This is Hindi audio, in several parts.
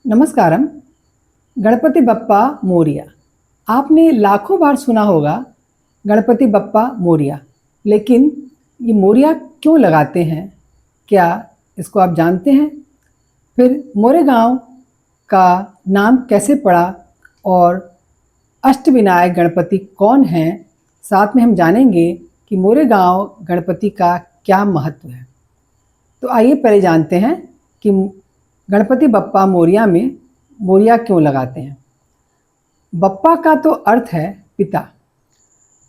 नमस्कारम। गणपति बप्पा मोरिया। आपने लाखों बार सुना होगा गणपति बप्पा मोरिया, लेकिन ये मोरिया क्यों लगाते हैं, क्या इसको आप जानते हैं? फिर मोरेगांव का नाम कैसे पड़ा और अष्टविनायक गणपति कौन हैं? साथ में हम जानेंगे कि मोरेगांव गणपति का क्या महत्व है। तो आइए पहले जानते हैं कि गणपति बप्पा मोरिया में मोरिया क्यों लगाते हैं। बप्पा का तो अर्थ है पिता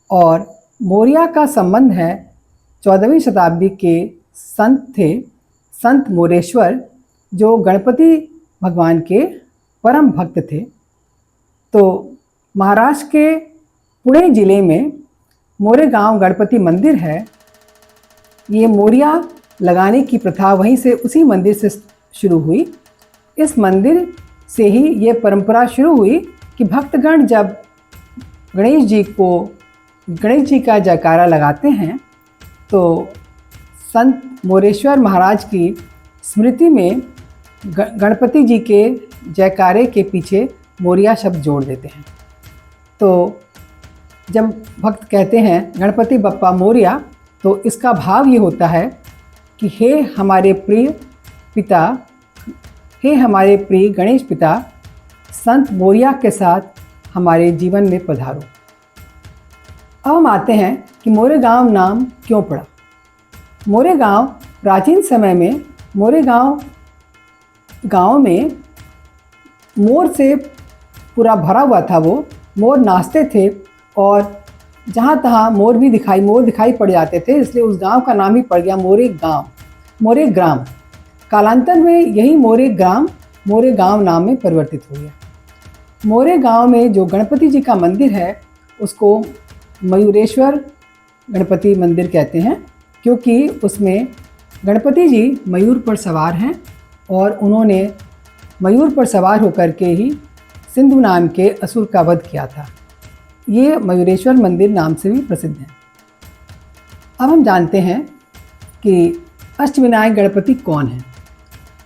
और मोरिया का संबंध है 14वीं शताब्दी के संत मोरेश्वर, जो गणपति भगवान के परम भक्त थे। तो महाराष्ट्र के पुणे जिले में मोरेगांव गणपति मंदिर है। ये मोरिया लगाने की प्रथा वहीं से, उसी मंदिर से शुरू हुई। इस मंदिर से ही ये परंपरा शुरू हुई कि भक्तगण जब गणेश जी का जयकारा लगाते हैं तो संत मोरेश्वर महाराज की स्मृति में गणपति जी के जयकारे के पीछे मोरिया शब्द जोड़ देते हैं। तो जब भक्त कहते हैं गणपति बप्पा मोरिया, तो इसका भाव ये होता है कि हे हमारे प्रिय पिता, हे हमारे प्रिय गणेश पिता, संत मोरिया के साथ हमारे जीवन में पधारो। अब हम आते हैं कि मोरेगांव नाम क्यों पड़ा। मोरेगांव प्राचीन समय में मोरेगांव गांव में मोर से पूरा भरा हुआ था। वो मोर नाचते थे और जहाँ तहाँ मोर दिखाई पड़ जाते थे, इसलिए उस गांव का नाम ही पड़ गया मोरेग्राम। कालांतर में यही मोरेगांव नाम में परिवर्तित हो गया। मोरेगांव में जो गणपति जी का मंदिर है उसको मयूरेश्वर गणपति मंदिर कहते हैं, क्योंकि उसमें गणपति जी मयूर पर सवार हैं और उन्होंने मयूर पर सवार होकर के ही सिंधु नाम के असुर का वध किया था। ये मयूरेश्वर मंदिर नाम से भी प्रसिद्ध है। अब हम जानते हैं कि अष्टविनायक गणपति कौन है।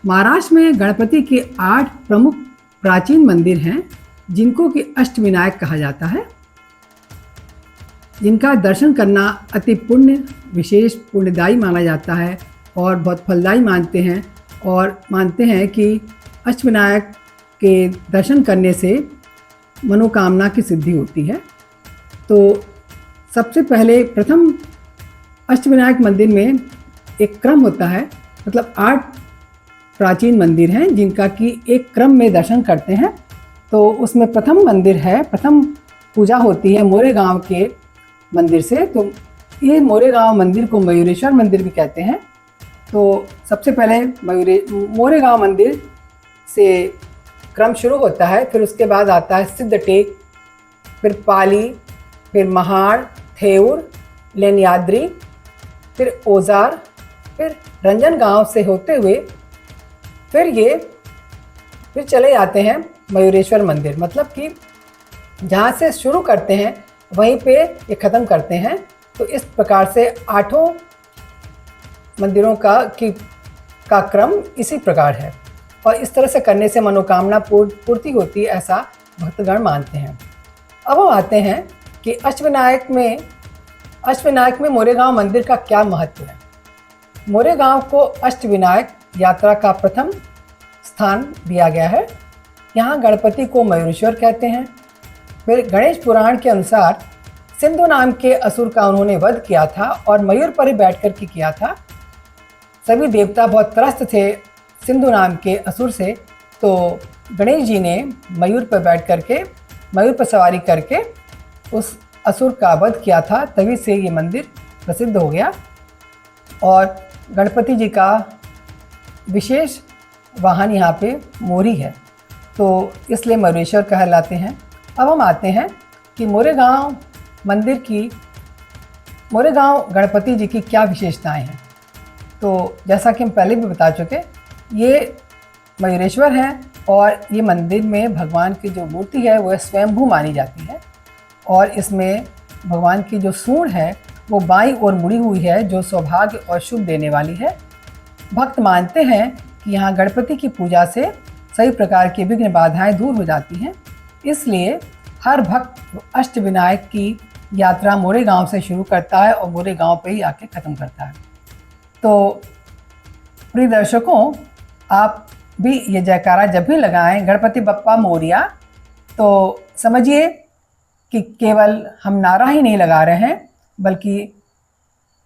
महाराष्ट्र में गणपति के 8 प्रमुख प्राचीन मंदिर हैं, जिनको कि अष्टविनायक कहा जाता है, जिनका दर्शन करना अति विशेष पुण्यदायी माना जाता है और बहुत फलदायी मानते हैं कि अष्टविनायक के दर्शन करने से मनोकामना की सिद्धि होती है। तो सबसे पहले प्रथम अष्टविनायक मंदिर में एक क्रम होता है, मतलब 8 प्राचीन मंदिर हैं जिनका कि एक क्रम में दर्शन करते हैं। तो उसमें प्रथम पूजा होती है मोरेगांव के मंदिर से। तो ये मोरेगांव मंदिर को मयूरेश्वर मंदिर भी कहते हैं। तो सबसे पहले मोरेगांव मंदिर से क्रम शुरू होता है, फिर उसके बाद आता है सिद्धटेक, फिर पाली, फिर महाड़, थेऊर, लेनियाद्री, फिर ओजार, फिर रंजनगांव से होते हुए फिर चले जाते हैं मयूरेश्वर मंदिर। मतलब कि जहाँ से शुरू करते हैं वहीं पे ये ख़त्म करते हैं। तो इस प्रकार से 8 मंदिरों का क्रम इसी प्रकार है और इस तरह से करने से मनोकामना पूर्ति होती है, ऐसा भक्तगण मानते हैं। अब हम आते हैं कि अष्टविनायक में मोरेगांव मंदिर का क्या महत्व है। मोरेगांव को अष्टविनायक यात्रा का प्रथम स्थान दिया गया है। यहाँ गणपति को मयूरेश्वर कहते हैं। फिर गणेश पुराण के अनुसार सिंधु नाम के असुर का उन्होंने वध किया था और मयूर पर ही बैठ कर के किया था। सभी देवता बहुत त्रस्त थे सिंधु नाम के असुर से, तो गणेश जी ने मयूर पर सवारी करके उस असुर का वध किया था। तभी से ये मंदिर प्रसिद्ध हो गया और गणपति जी का विशेष वाहन यहाँ पे मोरी है, तो इसलिए मयूरेश्वर कहलाते हैं। अब हम आते हैं कि मोरेगांव गणपति जी की क्या विशेषताएं हैं। तो जैसा कि हम पहले भी बता चुके, ये मयूरेश्वर हैं और ये मंदिर में भगवान की जो मूर्ति है वह स्वयंभू मानी जाती है और इसमें भगवान की जो सूंड है वो बाईं ओर मुड़ी हुई है, जो सौभाग्य और शुभ देने वाली है। भक्त मानते हैं कि यहाँ गणपति की पूजा से सभी प्रकार की विघ्न बाधाएं दूर हो जाती हैं। इसलिए हर भक्त अष्टविनायक की यात्रा मोरे गांव से शुरू करता है और मोरे गांव पे ही आके ख़त्म करता है। तो प्रिय दर्शकों, आप भी ये जयकारा जब भी लगाएं गणपति बप्पा मोरिया, तो समझिए कि केवल हम नारा ही नहीं लगा रहे हैं, बल्कि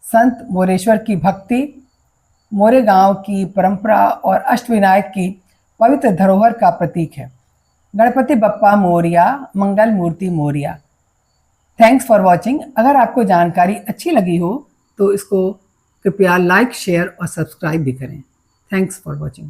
संत मोरेश्वर की भक्ति, मोरे गांव की परंपरा और अष्टविनायक की पवित्र धरोहर का प्रतीक है। Ganpati Bappa Morya, Mangal Murti Morya. Thanks for watching. अगर आपको जानकारी अच्छी लगी हो तो इसको कृपया लाइक, शेयर और सब्सक्राइब भी करें। Thanks for watching.